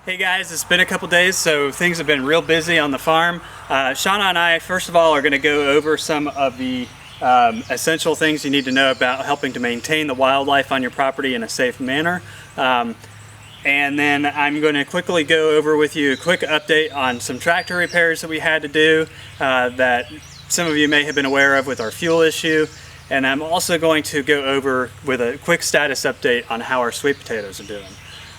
Hey guys, it's been a couple days, so things have been real busy on the farm. Shauna and I, first of all, are going to go over some of the essential things you need to know about helping to maintain the wildlife on your property in a safe manner. And then I'm going to quickly go over with you a quick update on some tractor repairs that we had to do that some of you may have been aware of with our fuel issue. And I'm also going to go over with a quick status update on how our sweet potatoes are doing.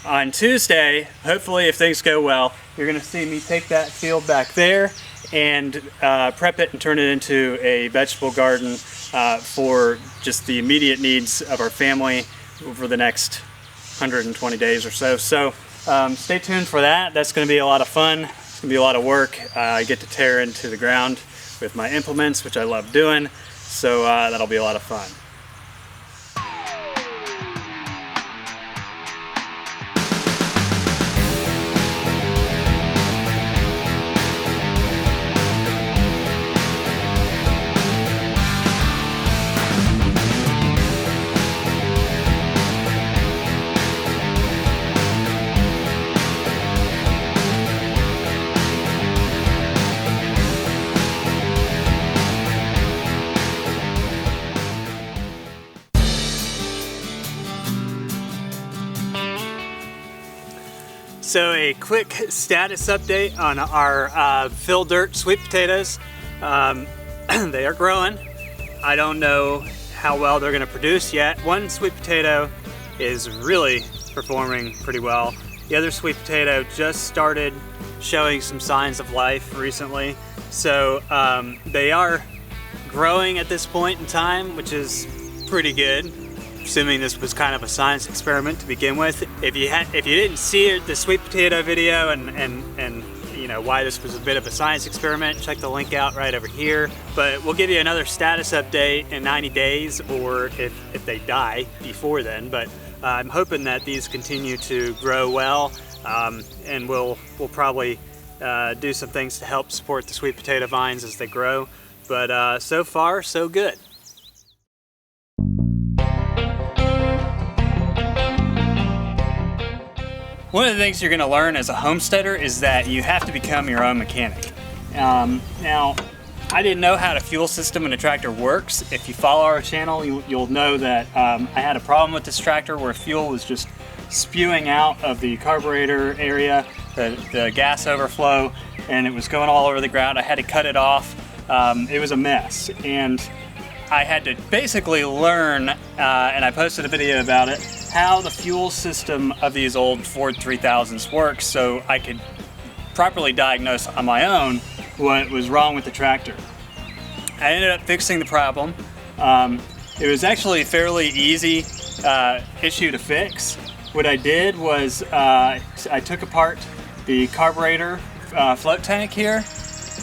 On Tuesday, hopefully if things go well, you're going to see me take that field back there and prep it and turn it into a vegetable garden for just the immediate needs of our family over the next 120 days or so. So stay tuned for that. That's going to be a lot of fun. It's going to be a lot of work. I get to tear into the ground with my implements, which I love doing. So that'll be a lot of fun. So a quick status update on our fill dirt sweet potatoes. They are growing. I don't know how well they're going to produce yet. One sweet potato is really performing pretty well. The other sweet potato just started showing some signs of life recently. So they are growing at this point in time, which is pretty good, assuming this was kind of a science experiment to begin with. If you didn't see the sweet potato video and you know why this was a bit of a science experiment, check the link out right over here. But we'll give you another status update in 90 days, or if they die before then. But I'm hoping that these continue to grow well, and we'll probably do some things to help support the sweet potato vines as they grow. But so far, so good. One of the things you're going to learn as a homesteader is that you have to become your own mechanic. Now, I didn't know how the fuel system in a tractor works. If you follow our channel, you'll know that I had a problem with this tractor where fuel was just spewing out of the carburetor area, the gas overflow, and it was going all over the ground. I had to cut it off. It was a mess, and I had to basically learn, and I posted a video about it, how the fuel system of these old Ford 3000s works so I could properly diagnose on my own what was wrong with the tractor. I ended up fixing the problem. It was actually a fairly easy issue to fix. What I did was I took apart the carburetor float tank here,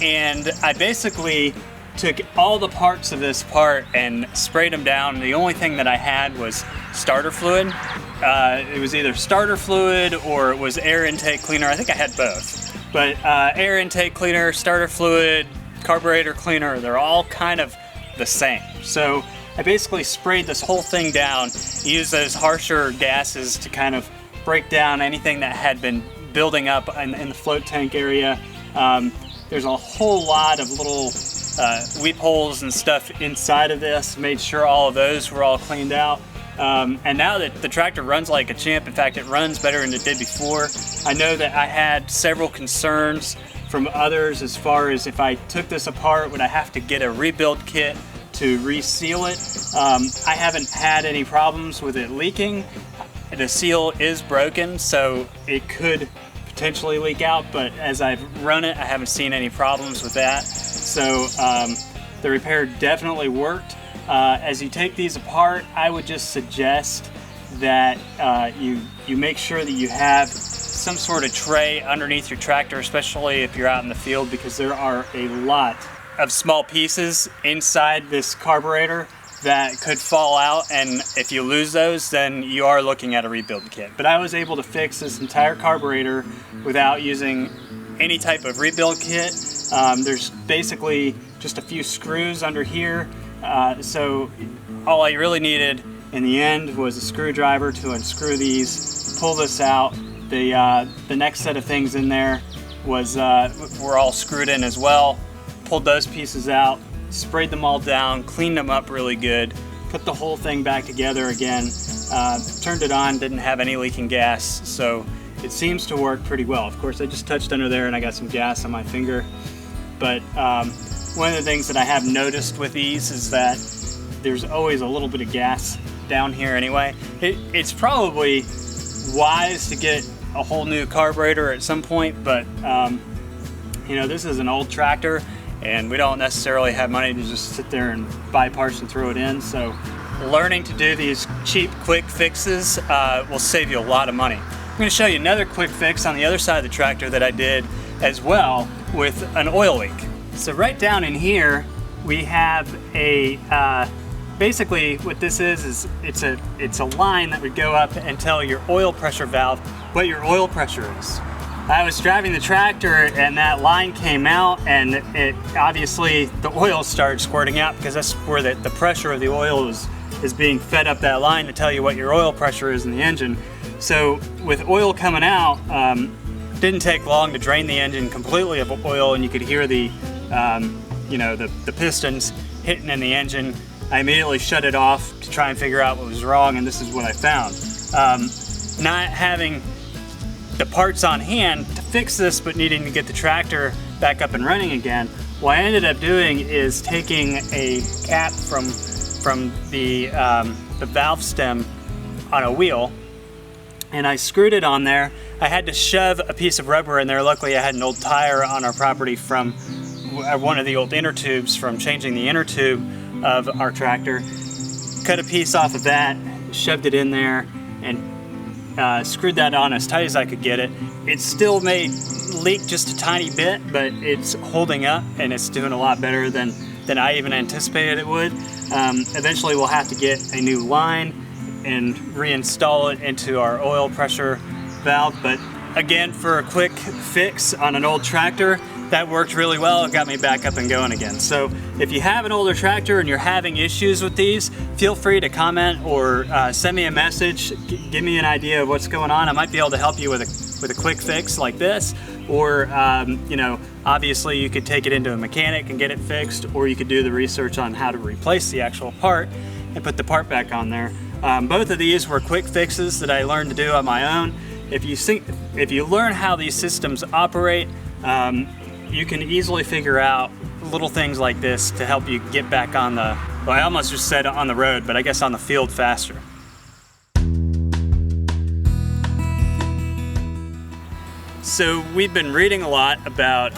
and I basically took all the parts of this apart and sprayed them down. The only thing that I had was starter fluid. It was either starter fluid or it was air intake cleaner. I think I had both. But air intake cleaner, starter fluid, carburetor cleaner, they're all kind of the same. So I basically sprayed this whole thing down, used those harsher gases to kind of break down anything that had been building up in the float tank area. There's a whole lot of little weep holes and stuff inside of this. Made sure all of those were all cleaned out. And now that the tractor runs like a champ, in fact it runs better than it did before. I know that I had several concerns from others as far as if I took this apart, would I have to get a rebuild kit to reseal it? I haven't had any problems with it leaking. The seal is broken, so it could potentially leak out, but as I've run it, I haven't seen any problems with that. So the repair definitely worked. As you take these apart, I would just suggest that you make sure that you have some sort of tray underneath your tractor, especially if you're out in the field, because there are a lot of small pieces inside this carburetor that could fall out, and if you lose those, then you are looking at a rebuild kit. But I was able to fix this entire carburetor without using any type of rebuild kit. There's basically just a few screws under here, so all I really needed in the end was a screwdriver to unscrew these, pull this out, The next set of things in there was were all screwed in as well. Pulled those pieces out, sprayed them all down, cleaned them up really good, put the whole thing back together again, turned it on, didn't have any leaking gas, so it seems to work pretty well. Of course, I just touched under there and I got some gas on my finger, but one of the things that I have noticed with these is that there's always a little bit of gas down here anyway. It's probably wise to get a whole new carburetor at some point, but you know, this is an old tractor and we don't necessarily have money to just sit there and buy parts and throw it in, so learning to do these cheap quick fixes will save you a lot of money. I'm going to show you another quick fix on the other side of the tractor that I did as well with an oil leak. So right down in here we have a basically what this is it's a line that would go up and tell your oil pressure valve what your oil pressure is. I was driving the tractor and that line came out, and it obviously the oil started squirting out because that's where the pressure of the oil is being fed up that line to tell you what your oil pressure is in the engine. So with oil coming out, didn't take long to drain the engine completely of oil, and you could hear the you know, the pistons hitting in the engine. I immediately shut it off to try and figure out what was wrong, and this is what I found. Not having the parts on hand to fix this, but needing to get the tractor back up and running again, what I ended up doing is taking a cap from the valve stem on a wheel, and I screwed it on there. I had to shove a piece of rubber in there. Luckily I had an old tire on our property from one of the old inner tubes from changing the inner tube of our tractor. Cut a piece off of that, shoved it in there, and screwed that on as tight as I could get it. It still may leak just a tiny bit, but it's holding up and it's doing a lot better than I even anticipated it would. Eventually we'll have to get a new line and reinstall it into our oil pressure valve, but again, for a quick fix on an old tractor, that worked really well. It got me back up and going again. So if you have an older tractor and you're having issues with these, feel free to comment or send me a message. Give me an idea of what's going on. I might be able to help you with a quick fix like this, or you know, obviously you could take it into a mechanic and get it fixed, or you could do the research on how to replace the actual part and put the part back on there. Both of these were quick fixes that I learned to do on my own. If you learn how these systems operate, you can easily figure out little things like this to help you get back on the, well, I almost just said on the road, but I guess on the field faster. So we've been reading a lot about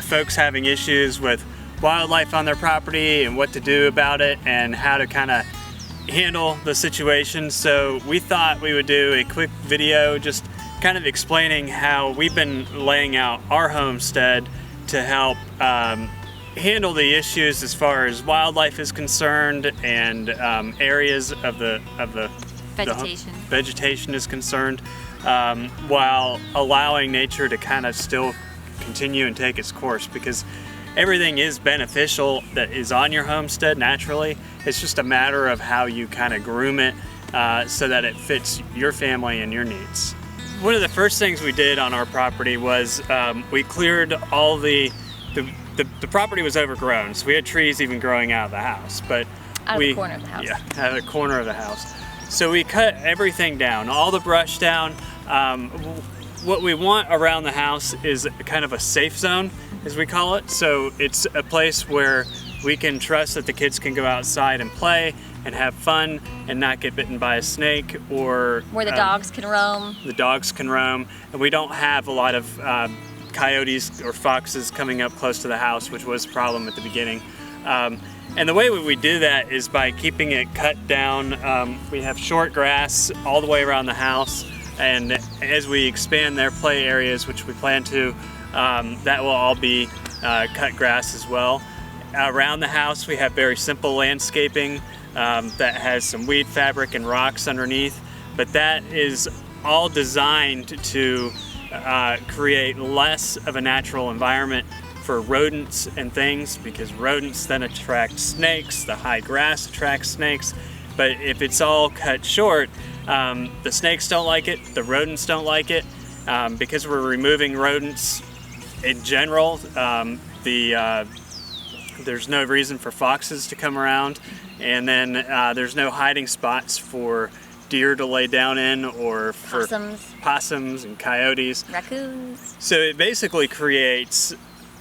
folks having issues with wildlife on their property and what to do about it and how to kind of handle the situation. So we thought we would do a quick video just kind of explaining how we've been laying out our homestead to help handle the issues as far as wildlife is concerned and areas of the vegetation is concerned, while allowing nature to kind of still continue and take its course, because everything is beneficial that is on your homestead naturally. It's just a matter of how you kind of groom it so that it fits your family and your needs. One of the first things we did on our property was we cleared all the property was overgrown, so we had trees even growing out of the house. But out of the corner of the house. Yeah, out of the corner of the house. So we cut everything down, all the brush down. What we want around the house is kind of a safe zone, as we call it. So it's a place where we can trust that the kids can go outside and play and have fun and not get bitten by a snake, or where the dogs can roam. The dogs can roam, and we don't have a lot of coyotes or foxes coming up close to the house, which was a problem at the beginning. And the way we do that is by keeping it cut down. We have short grass all the way around the house, and as we expand their play areas, which we plan to, that will all be cut grass as well. Around the house we have very simple landscaping that has some weed fabric and rocks underneath, but that is all designed to create less of a natural environment for rodents and things, because rodents then attract snakes, the high grass attracts snakes. But if it's all cut short, The snakes don't like it, the rodents don't like it. Because we're removing rodents in general, there's no reason for foxes to come around, and then there's no hiding spots for deer to lay down in, or for possums and coyotes, raccoons. So it basically creates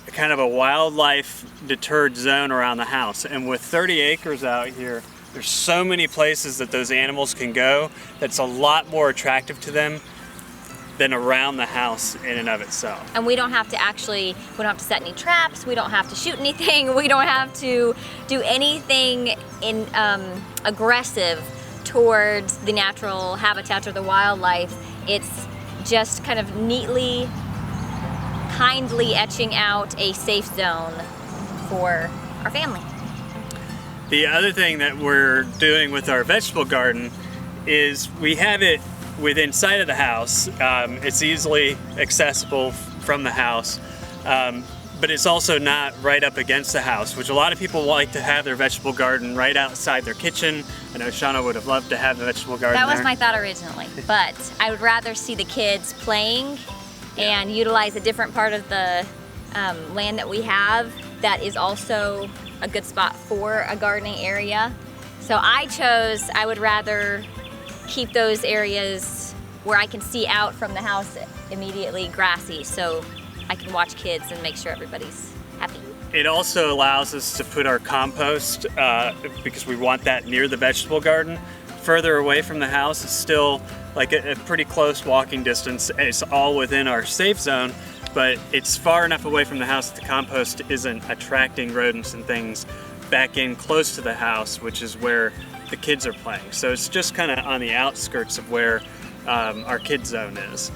kind of a wildlife deterred zone around the house. And with 30 acres out here, there's so many places that those animals can go that's a lot more attractive to them than around the house in and of itself. And we don't have to set any traps, we don't have to shoot anything, we don't have to do anything in aggressive towards the natural habitat or the wildlife. It's just kind of neatly, kindly etching out a safe zone for our family. The other thing that we're doing with our vegetable garden is we have it within sight of the house. It's easily accessible from the house, but it's also not right up against the house, which a lot of people like to have their vegetable garden right outside their kitchen. I know Shauna would have loved to have the vegetable garden That was there. my thought originally, but I would rather see the kids playing and utilize a different part of the land that we have that is also a good spot for a gardening area. So I would rather keep those areas where I can see out from the house immediately grassy, so I can watch kids and make sure everybody's happy. It also allows us to put our compost, because we want that near the vegetable garden, further away from the house. It's still like a pretty close walking distance. It's all within our safe zone, but it's far enough away from the house that the compost isn't attracting rodents and things back in close to the house, which is where the kids are playing. So it's just kind of on the outskirts of where our kid zone is.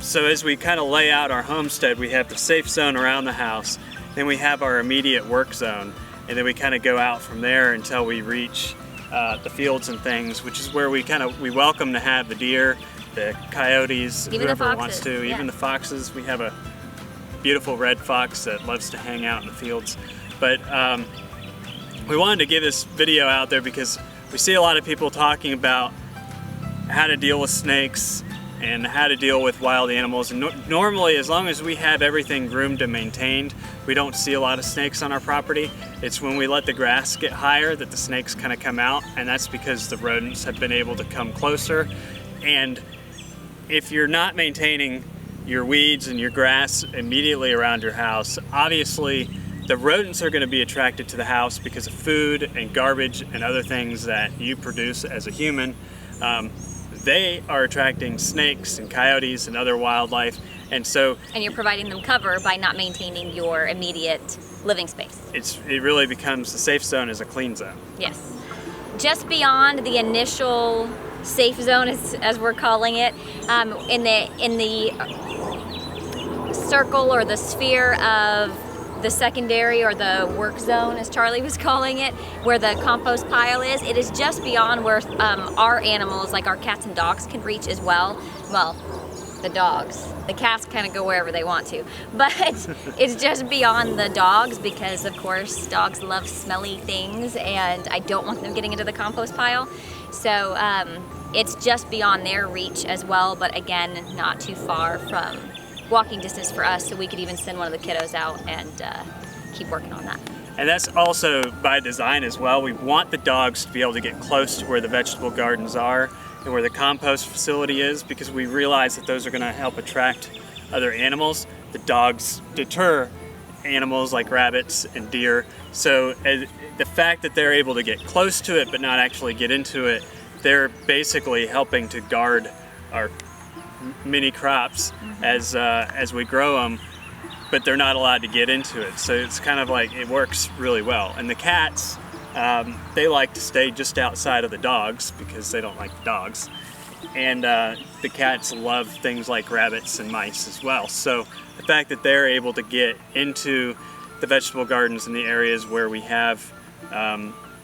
So as we kind of lay out our homestead, we have the safe zone around the house, then we have our immediate work zone, and then we kind of go out from there until we reach the fields and things, which is where we welcome to have the deer, the coyotes, even whoever wants to, yeah. even the foxes. We have a beautiful red fox that loves to hang out in the fields. But we wanted to get this video out there because we see a lot of people talking about how to deal with snakes and how to deal with wild animals. And normally, as long as we have everything groomed and maintained, we don't see a lot of snakes on our property. It's when we let the grass get higher that the snakes kind of come out, and that's because the rodents have been able to come closer. And if you're not maintaining your weeds and your grass immediately around your house, obviously the rodents are going to be attracted to the house because of food and garbage and other things that you produce as a human. They are attracting snakes and coyotes and other wildlife, and you're providing them cover by not maintaining your immediate living space. It really becomes the safe zone is a clean zone. Yes. Just beyond the initial safe zone, as we're calling it, in the circle or the sphere of the secondary or the work zone, as Charlie was calling it, where the compost pile is, it is just beyond where our animals, like our cats and dogs, can reach as well. Well, the dogs. The cats kind of go wherever they want to, but it's just beyond the dogs because, of course, dogs love smelly things, and I don't want them getting into the compost pile. So it's just beyond their reach as well, but again, not too far from walking distance for us, so we could even send one of the kiddos out and keep working on that. And that's also by design as well. We want the dogs to be able to get close to where the vegetable gardens are and where the compost facility is, because we realize that those are going to help attract other animals. The dogs deter animals like rabbits and deer. So the fact that they're able to get close to it but not actually get into it, they're basically helping to guard our mini crops as we grow them, but they're not allowed to get into it. So it's kind of like it works really well. And the cats, they like to stay just outside of the dogs because they don't like the dogs. And the cats love things like rabbits and mice as well. So the fact that they're able to get into the vegetable gardens in the areas where we have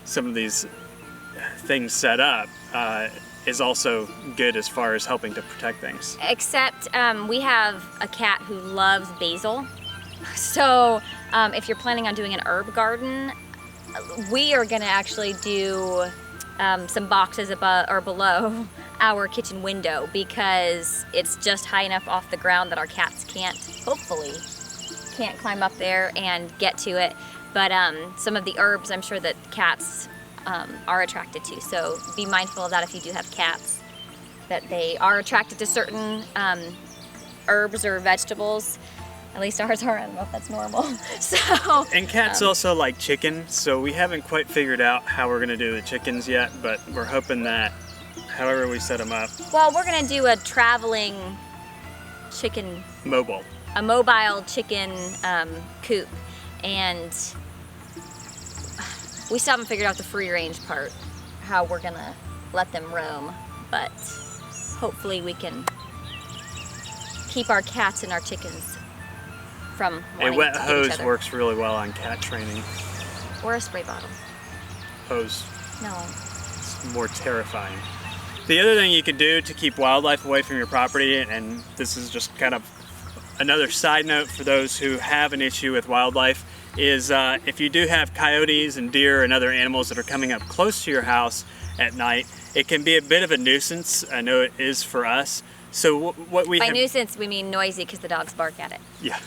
some of these things set up is also good as far as helping to protect things. Except we have a cat who loves basil. So if you're planning on doing an herb garden, we are going to actually do some boxes above or below our kitchen window because it's just high enough off the ground that our cats hopefully can't climb up there and get to it. But some of the herbs I'm sure that cats are attracted to. So be mindful of that if you do have cats, that they are attracted to certain herbs or vegetables. At least ours are. I don't know if that's normal. So. And cats also like chicken, so we haven't quite figured out how we're gonna do the chickens yet, but we're hoping that however we set them up. Well, we're gonna do a traveling chicken. Mobile. A mobile chicken coop, and we still haven't figured out the free range part, how we're gonna let them roam, but hopefully we can keep our cats and our chickens from A wanting wet to get hose each other. works really well on cat training. Or a spray bottle. Hose. No. It's more terrifying. The other thing you can do to keep wildlife away from your property, and this is just kind of another side note for those who have an issue with wildlife, is if you do have coyotes and deer and other animals that are coming up close to your house at night, it can be a bit of a nuisance. I know it is for us. So what we By have, nuisance, we mean noisy because the dogs bark at it. yeah.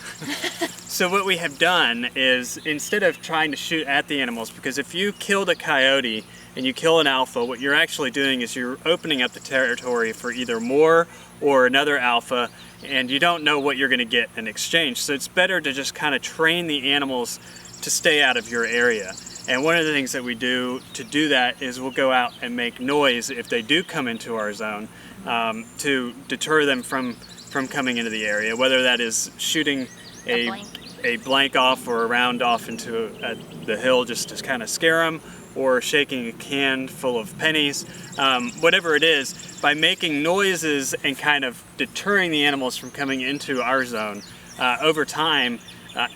So what we have done is, instead of trying to shoot at the animals, because if you killed a coyote and you kill an alpha, what you're actually doing is you're opening up the territory for either more or another alpha, and you don't know what you're going to get in exchange. So it's better to just kind of train the animals to stay out of your area. And one of the things that we do to do that is we'll go out and make noise if they do come into our zone, to deter them from coming into the area, whether that is shooting a blank off or a round off into the hill just to kind of scare them, or shaking a can full of pennies, whatever it is. By making noises and kind of deterring the animals from coming into our zone, over time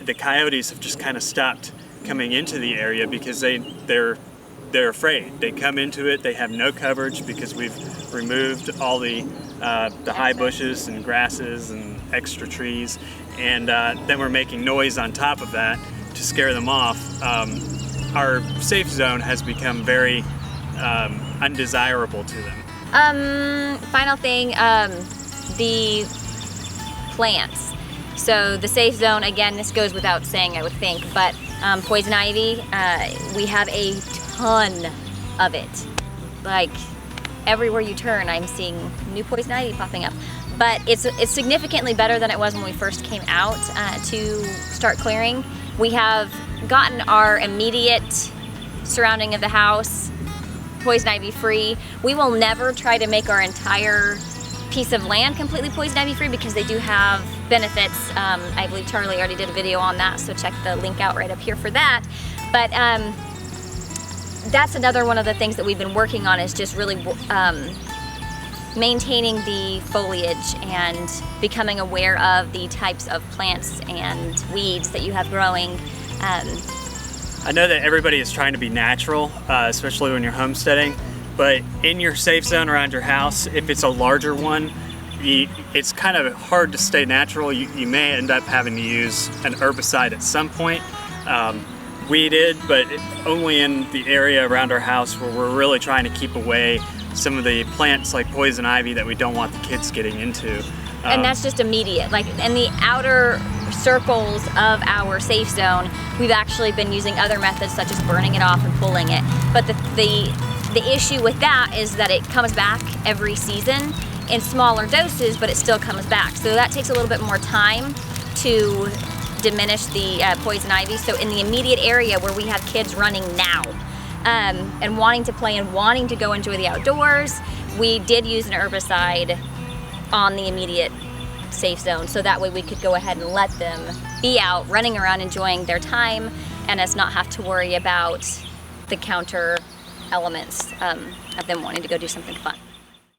the coyotes have just kind of stopped coming into the area because they're afraid. They come into it, they have no coverage because we've removed all the high bushes and grasses and extra trees, and then we're making noise on top of that to scare them off. Our safe zone has become very undesirable to them. Final thing, the plants. So the safe zone, again, this goes without saying, I would think, but poison ivy, we have a ton of it. Like everywhere you turn, I'm seeing new poison ivy popping up. But it's significantly better than it was when we first came out to start clearing. We have gotten our immediate surrounding of the house poison ivy free. We will never try to make our entire piece of land completely poison ivy free because they do have benefits. I believe Charlie already did a video on that, so check the link out right up here for that. But that's another one of the things that we've been working on, is just really maintaining the foliage and becoming aware of the types of plants and weeds that you have growing. I know that everybody is trying to be natural, especially when you're homesteading, but in your safe zone around your house, if it's a larger one, it's kind of hard to stay natural. You may end up having to use an herbicide at some point. We did, but only in the area around our house where we're really trying to keep away some of the plants like poison ivy that we don't want the kids getting into. And that's just immediate. Like in the outer circles of our safe zone, we've actually been using other methods such as burning it off and pulling it. But the issue with that is that it comes back every season in smaller doses, but it still comes back. So that takes a little bit more time to diminish the poison ivy. So in the immediate area where we have kids running now and wanting to play and wanting to go enjoy the outdoors, we did use an herbicide on the immediate safe zone, so that way we could go ahead and let them be out running around enjoying their time and us not have to worry about the counter elements of them wanting to go do something fun.